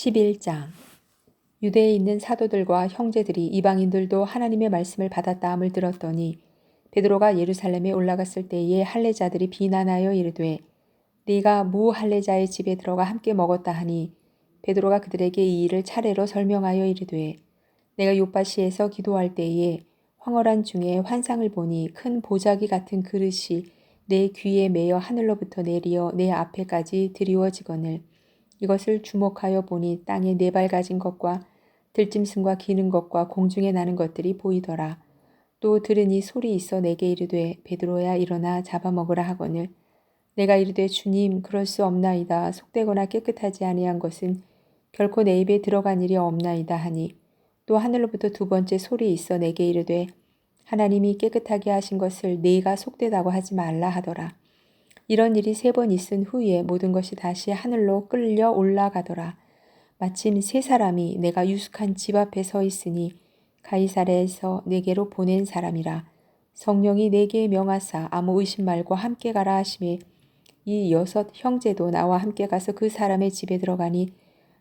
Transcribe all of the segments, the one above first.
11장. 유대에 있는 사도들과 형제들이 이방인들도 하나님의 말씀을 받았다함을 들었더니 베드로가 예루살렘에 올라갔을 때에 할례자들이 비난하여 이르되 네가 무할례자의 집에 들어가 함께 먹었다 하니 베드로가 그들에게 이 일을 차례로 설명하여 이르되 내가 요파시에서 기도할 때에 황홀한 중에 환상을 보니 큰 보자기 같은 그릇이 내 귀에 매여 하늘로부터 내리어 내 앞에까지 드리워지거늘 이것을 주목하여 보니 땅에 네 발 가진 것과 들짐승과 기는 것과 공중에 나는 것들이 보이더라. 또 들으니 소리 있어 내게 이르되 베드로야 일어나 잡아먹으라 하거늘 내가 이르되 주님 그럴 수 없나이다. 속되거나 깨끗하지 아니한 것은 결코 내 입에 들어간 일이 없나이다 하니 또 하늘로부터 두 번째 소리 있어 내게 이르되 하나님이 깨끗하게 하신 것을 네가 속되다고 하지 말라 하더라. 이런 일이 3번 있은 후에 모든 것이 다시 하늘로 끌려 올라가더라. 마침 3사람이 내가 유숙한 집 앞에 서 있으니 가이사랴에서 내게로 보낸 사람이라. 성령이 내게 명하사 아무 의심 말고 함께 가라 하시매 이 6 형제도 나와 함께 가서 그 사람의 집에 들어가니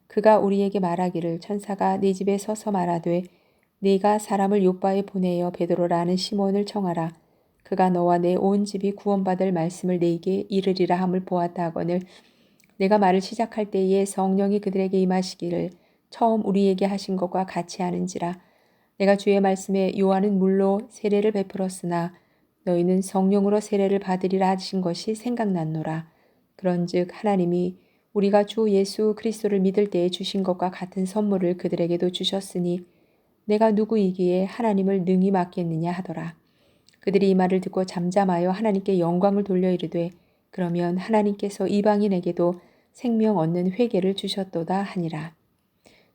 그가 우리에게 말하기를 천사가 내 집에 서서 말하되 네가 사람을 요바에 보내어 베드로라는 시몬을 청하라. 그가 너와 내 온 집이 구원받을 말씀을 네게 이르리라 함을 보았다 하거늘 내가 말을 시작할 때에 성령이 그들에게 임하시기를 처음 우리에게 하신 것과 같이 하는지라. 내가 주의 말씀에 요한은 물로 세례를 베풀었으나 너희는 성령으로 세례를 받으리라 하신 것이 생각났노라. 그런즉 하나님이 우리가 주 예수 그리스도를 믿을 때에 주신 것과 같은 선물을 그들에게도 주셨으니 내가 누구이기에 하나님을 능히 맡겠느냐 하더라. 그들이 이 말을 듣고 잠잠하여 하나님께 영광을 돌려 이르되 그러면 하나님께서 이방인에게도 생명 얻는 회개를 주셨도다 하니라.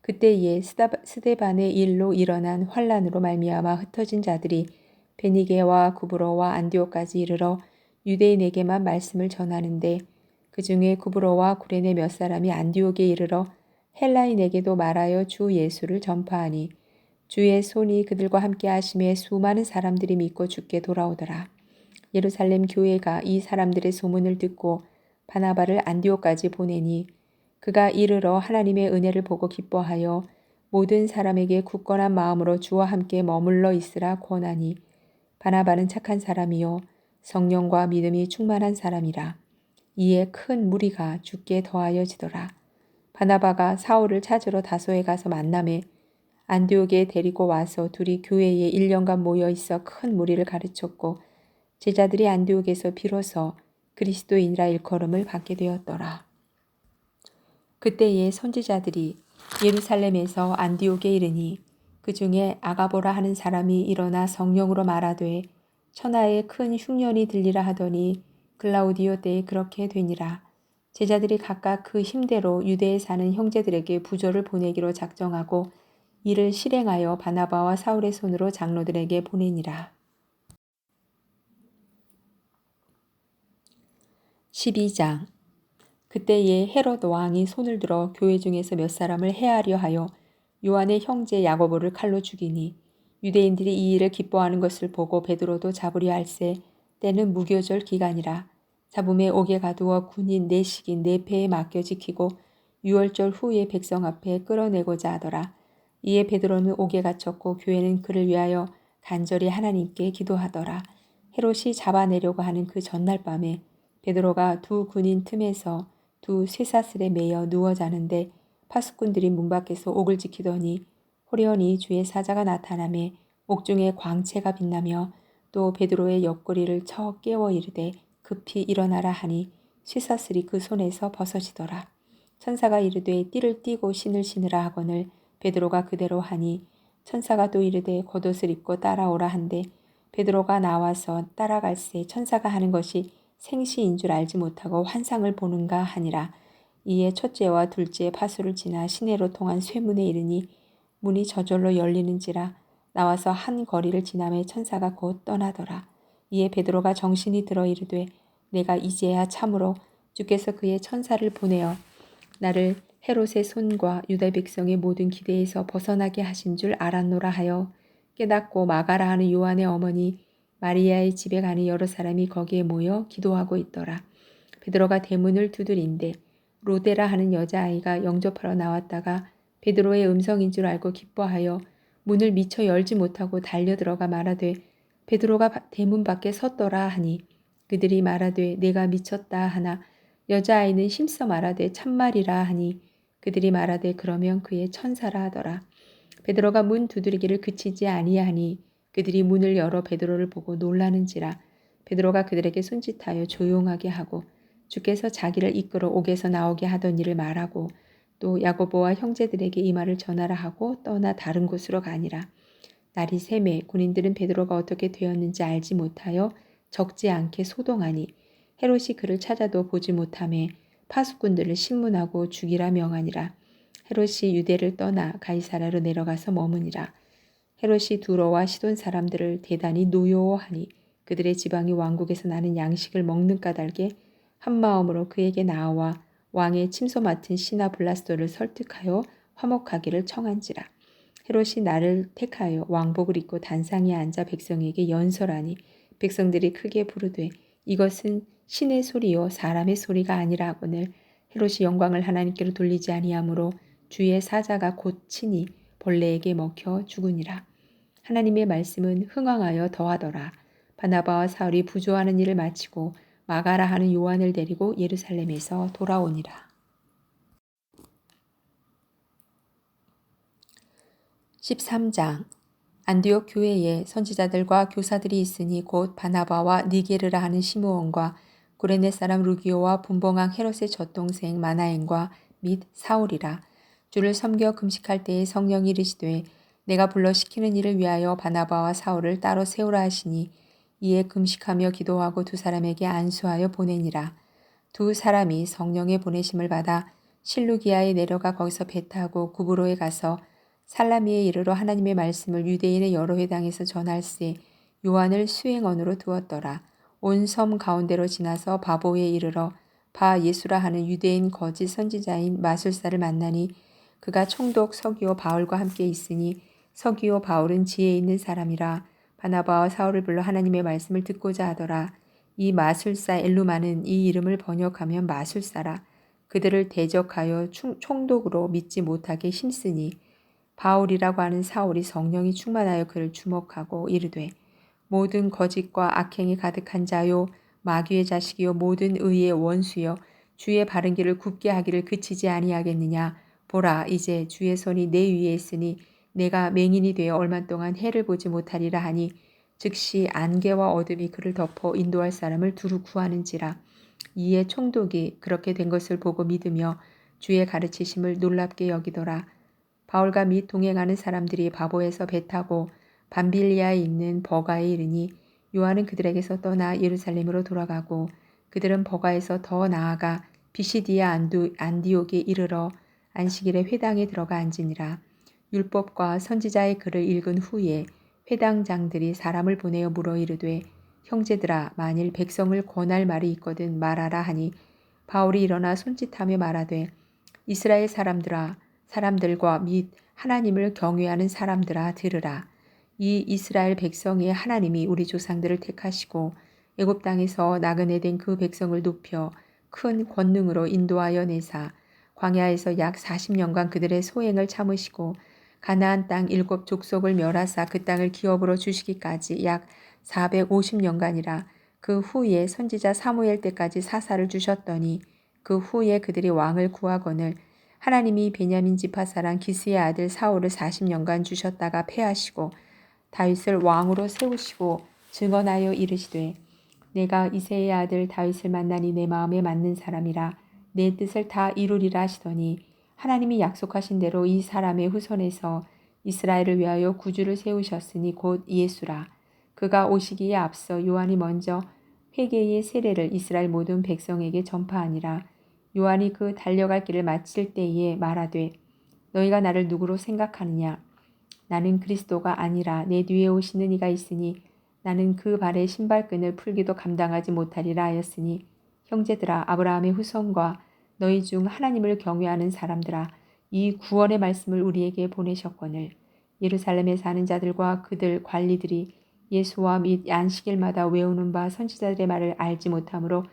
그때에 스데반의 일로 일어난 환란으로 말미암아 흩어진 자들이 베니게와 구브로와 안디옥까지 이르러 유대인에게만 말씀을 전하는데 그 중에 구브로와 구레네 몇 사람이 안디옥에 이르러 헬라인에게도 말하여 주 예수를 전파하니 주의 손이 그들과 함께 하심에 수많은 사람들이 믿고 주께 돌아오더라. 예루살렘 교회가 이 사람들의 소문을 듣고 바나바를 안디옥까지 보내니 그가 이르러 하나님의 은혜를 보고 기뻐하여 모든 사람에게 굳건한 마음으로 주와 함께 머물러 있으라 권하니 바나바는 착한 사람이요 성령과 믿음이 충만한 사람이라. 이에 큰 무리가 주께 더하여지더라. 바나바가 사울을 찾으러 다소에 가서 만나매 안디옥에 데리고 와서 둘이 교회에 1년간 모여 있어 큰 무리를 가르쳤고 제자들이 안디옥에서 비로소 그리스도인이라 일컬음을 받게 되었더라. 그때에 선지자들이 예루살렘에서 안디옥에 이르니 그 중에 아가보라 하는 사람이 일어나 성령으로 말하되 천하에 큰 흉년이 들리라 하더니 글라우디오 때에 그렇게 되니라. 제자들이 각각 그 힘대로 유대에 사는 형제들에게 부조를 보내기로 작정하고 이를 실행하여 바나바와 사울의 손으로 장로들에게 보내니라. 12장. 그때에 헤롯 왕이 손을 들어 교회 중에서 몇 사람을 해하려 하여 요한의 형제 야고보를 칼로 죽이니 유대인들이 이 일을 기뻐하는 것을 보고 베드로도 잡으려 할세 때는 무교절 기간이라. 잡음에 옥에 가두어 군인 4식인 4패에 맡겨 지키고 6월절 후에 백성 앞에 끌어내고자 하더라. 이에 베드로는 옥에 갇혔고 교회는 그를 위하여 간절히 하나님께 기도하더라. 헤롯이 잡아내려고 하는 그 전날 밤에 베드로가 두 군인 틈에서 두 쇠사슬에 매여 누워 자는데 파수꾼들이 문 밖에서 옥을 지키더니 호련히 주의 사자가 나타나매 옥중에 광채가 빛나며 또 베드로의 옆구리를 쳐 깨워 이르되 급히 일어나라 하니 쇠사슬이 그 손에서 벗어지더라. 천사가 이르되 띠를 띠고 신을 신으라 하거늘 베드로가 그대로 하니 천사가 또 이르되 겉옷을 입고 따라오라 한데 베드로가 나와서 따라갈새 천사가 하는 것이 생시인 줄 알지 못하고 환상을 보는가 하니라. 이에 첫째와 둘째 파수를 지나 시내로 통한 쇠문에 이르니 문이 저절로 열리는지라. 나와서 한 거리를 지나매 천사가 곧 떠나더라. 이에 베드로가 정신이 들어 이르되 내가 이제야 참으로 주께서 그의 천사를 보내어 나를 헤롯의 손과 유다 백성의 모든 기대에서 벗어나게 하신 줄 알았노라 하여 깨닫고 마가라 하는 요한의 어머니 마리아의 집에 가니 여러 사람이 거기에 모여 기도하고 있더라. 베드로가 대문을 두드린데 로데라 하는 여자아이가 영접하러 나왔다가 베드로의 음성인 줄 알고 기뻐하여 문을 미처 열지 못하고 달려들어가 말하되 베드로가 대문 밖에 섰더라 하니 그들이 말하되 내가 미쳤다 하나 여자아이는 힘써 말하되 참말이라 하니 그들이 말하되 그러면 그의 천사라 하더라. 베드로가 문 두드리기를 그치지 아니하니 그들이 문을 열어 베드로를 보고 놀라는지라. 베드로가 그들에게 손짓하여 조용하게 하고 주께서 자기를 이끌어 옥에서 나오게 하던 일을 말하고 또 야고보와 형제들에게 이 말을 전하라 하고 떠나 다른 곳으로 가니라. 날이 새매 군인들은 베드로가 어떻게 되었는지 알지 못하여 적지 않게 소동하니 헤롯이 그를 찾아도 보지 못하매 파수꾼들을 신문하고 죽이라 명하니라. 헤롯이 유대를 떠나 가이사라로 내려가서 머무니라. 헤롯이 두로와 시돈 사람들을 대단히 노여워하니 그들의 지방이 왕국에서 나는 양식을 먹는 까닭에 한마음으로 그에게 나아와 왕의 침소 맡은 시나 블라스도를 설득하여 화목하기를 청한지라. 헤롯이 나를 택하여 왕복을 입고 단상에 앉아 백성에게 연설하니 백성들이 크게 부르되 이것은 신의 소리요 사람의 소리가 아니라 하거늘 헤롯이 영광을 하나님께로 돌리지 아니하므로 주의 사자가 곧 치니 벌레에게 먹혀 죽으니라. 하나님의 말씀은 흥왕하여 더하더라. 바나바와 사울이 부조하는 일을 마치고 마가라 하는 요한을 데리고 예루살렘에서 돌아오니라. 13장 안디옥 교회에 선지자들과 교사들이 있으니 곧 바나바와 니게르라 하는 시므온과 구레네 사람 루기오와 분봉왕 헤롯의 젖동생 마나엔과 및 사울이라. 주를 섬겨 금식할 때에 성령이 이르시되 내가 불러 시키는 일을 위하여 바나바와 사울을 따로 세우라 하시니 이에 금식하며 기도하고 두 사람에게 안수하여 보내니라. 두 사람이 성령의 보내심을 받아 실루기아에 내려가 거기서 배 타고 구브로에 가서 살라미에 이르러 하나님의 말씀을 유대인의 여러 회당에서 전할세 요한을 수행원으로 두었더라. 온 섬 가운데로 지나서 바보에 이르러 바 예수라 하는 유대인 거짓 선지자인 마술사를 만나니 그가 총독 서기오 바울과 함께 있으니 서기오 바울은 지혜 있는 사람이라. 바나바와 사울을 불러 하나님의 말씀을 듣고자 하더라. 이 마술사 엘루마는 이 이름을 번역하면 마술사라. 그들을 대적하여 총독으로 믿지 못하게 힘쓰니 바울이라고 하는 사울이 성령이 충만하여 그를 주목하고 이르되 모든 거짓과 악행이 가득한 자요 마귀의 자식이요 모든 의의 원수여 주의 바른 길을 굽게 하기를 그치지 아니하겠느냐. 보라 이제 주의 손이 내 위에 있으니 내가 맹인이 되어 얼마 동안 해를 보지 못하리라 하니 즉시 안개와 어둠이 그를 덮어 인도할 사람을 두루 구하는지라. 이에 총독이 그렇게 된 것을 보고 믿으며 주의 가르치심을 놀랍게 여기더라. 바울과 및 동행하는 사람들이 바보에서 배 타고 밤빌리아에 있는 버가에 이르니 요한은 그들에게서 떠나 예루살렘으로 돌아가고 그들은 버가에서 더 나아가 비시디아 안디옥에 이르러 안식일에 회당에 들어가 앉으니라. 율법과 선지자의 글을 읽은 후에 회당장들이 사람을 보내어 물어 이르되 형제들아 만일 백성을 권할 말이 있거든 말하라 하니 바울이 일어나 손짓하며 말하되 이스라엘 사람들과 및 하나님을 경외하는 사람들아 들으라. 이 이스라엘 백성의 하나님이 우리 조상들을 택하시고 애굽 땅에서 나그네 된 그 백성을 높여 큰 권능으로 인도하여 내사 광야에서 약 40년간 그들의 소행을 참으시고 가나안 땅 7 족속을 멸하사 그 땅을 기업으로 주시기까지 약 450년간이라. 그 후에 선지자 사무엘 때까지 사사를 주셨더니 그 후에 그들이 왕을 구하거늘 하나님이 베냐민 지파 사람 기스의 아들 사울을 40년간 주셨다가 패하시고 다윗을 왕으로 세우시고 증언하여 이르시되 내가 이새의 아들 다윗을 만나니 내 마음에 맞는 사람이라 내 뜻을 다 이루리라 하시더니 하나님이 약속하신 대로 이 사람의 후손에서 이스라엘을 위하여 구주를 세우셨으니 곧 예수라. 그가 오시기에 앞서 요한이 먼저 회개의 세례를 이스라엘 모든 백성에게 전파하니라. 요한이 그 달려갈 길을 마칠 때에 말하되 너희가 나를 누구로 생각하느냐. 나는 그리스도가 아니라 내 뒤에 오시는 이가 있으니 나는 그 발의 신발끈을 풀기도 감당하지 못하리라 하였으니 형제들아 아브라함의 후손과 너희 중 하나님을 경외하는 사람들아 이 구원의 말씀을 우리에게 보내셨거늘 예루살렘에 사는 자들과 그들 관리들이 예수와 및 안식일마다 외우는 바 선지자들의 말을 알지 못하므로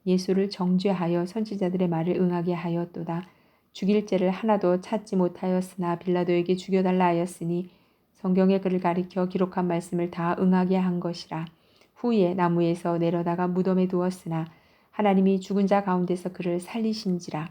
예수를 정죄하여 선지자들의 말을 응하게 하였도다. 죽일 죄를 하나도 찾지 못하였으나 빌라도에게 죽여달라 하였으니 성경의 그를 가리켜 기록한 말씀을 다 응하게 한 것이라. 후에 나무에서 내려다가 무덤에 두었으나 하나님이 죽은 자 가운데서 그를 살리신지라.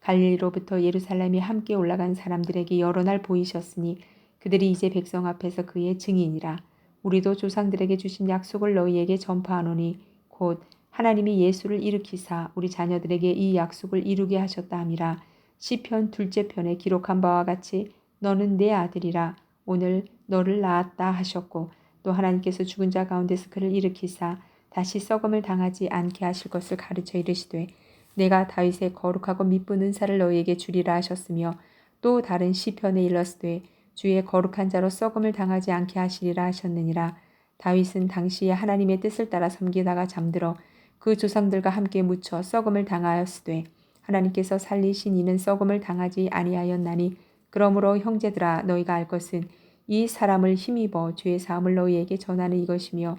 갈릴리로부터 예루살렘에 함께 올라간 사람들에게 여러 날 보이셨으니 그들이 이제 백성 앞에서 그의 증인이라. 우리도 조상들에게 주신 약속을 너희에게 전파하노니 곧 하나님이 예수를 일으키사 우리 자녀들에게 이 약속을 이루게 하셨다 함이라. 시편 둘째 편에 기록한 바와 같이 너는 내 아들이라 오늘 너를 낳았다 하셨고 또 하나님께서 죽은 자 가운데서 그를 일으키사 다시 썩음을 당하지 않게 하실 것을 가르쳐 이르시되 내가 다윗의 거룩하고 미쁜 은사를 너희에게 주리라 하셨으며 또 다른 시편에 일렀으되 주의 거룩한 자로 썩음을 당하지 않게 하시리라 하셨느니라. 다윗은 당시에 하나님의 뜻을 따라 섬기다가 잠들어 그 조상들과 함께 묻혀 썩음을 당하였으되 하나님께서 살리신 이는 썩음을 당하지 아니하였나니 그러므로 형제들아 너희가 알 것은 이 사람을 힘입어 죄의 사함을 너희에게 전하는 이것이며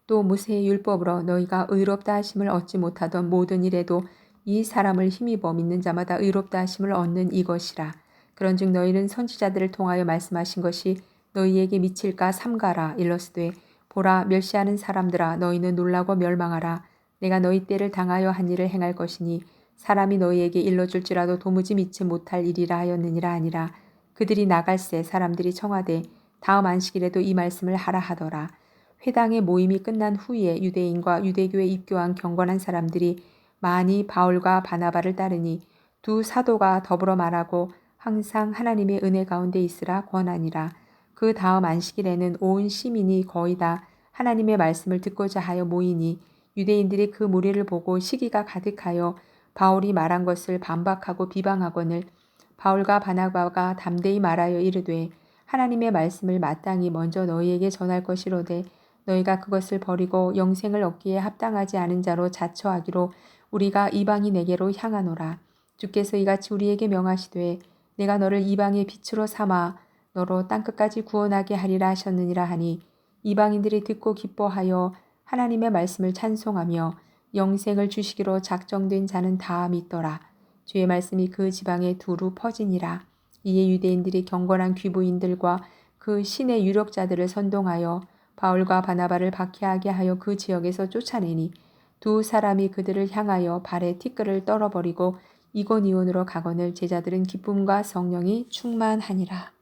또 모세의 율법으로 너희가 의롭다 하심을 얻지 못하던 모든 일에도 이 사람을 힘입어 믿는 자마다 의롭다 하심을 얻는 이것이라. 그런즉 너희는 선지자들을 통하여 말씀하신 것이 너희에게 미칠까 삼가라. 일러스되 보라 멸시하는 사람들아 너희는 놀라고 멸망하라. 내가 너희 때를 당하여 한 일을 행할 것이니 사람이 너희에게 일러줄지라도 도무지 믿지 못할 일이라 하였느니라 아니라. 그들이 나갈새 사람들이 청하되 다음 안식일에도 이 말씀을 하라 하더라. 회당의 모임이 끝난 후에 유대인과 유대교에 입교한 경건한 사람들이 많이 바울과 바나바를 따르니 두 사도가 더불어 말하고 항상 하나님의 은혜 가운데 있으라 권하니라. 그 다음 안식일에는 온 시민이 거의 다 하나님의 말씀을 듣고자 하여 모이니 유대인들이 그 무리를 보고 시기가 가득하여 바울이 말한 것을 반박하고 비방하거늘 바울과 바나바가 담대히 말하여 이르되 하나님의 말씀을 마땅히 먼저 너희에게 전할 것이로되 너희가 그것을 버리고 영생을 얻기에 합당하지 않은 자로 자처하기로 우리가 이방인에게로 향하노라. 주께서 이같이 우리에게 명하시되 내가 너를 이방의 빛으로 삼아 너로 땅끝까지 구원하게 하리라 하셨느니라 하니 이방인들이 듣고 기뻐하여 하나님의 말씀을 찬송하며 영생을 주시기로 작정된 자는 다 믿더라. 주의 말씀이 그 지방에 두루 퍼지니라. 이에 유대인들이 경건한 귀부인들과 그 신의 유력자들을 선동하여 바울과 바나바를 박해하게 하여 그 지역에서 쫓아내니 두 사람이 그들을 향하여 발에 티끌을 떨어버리고 이고니온으로 가거늘 제자들은 기쁨과 성령이 충만하니라.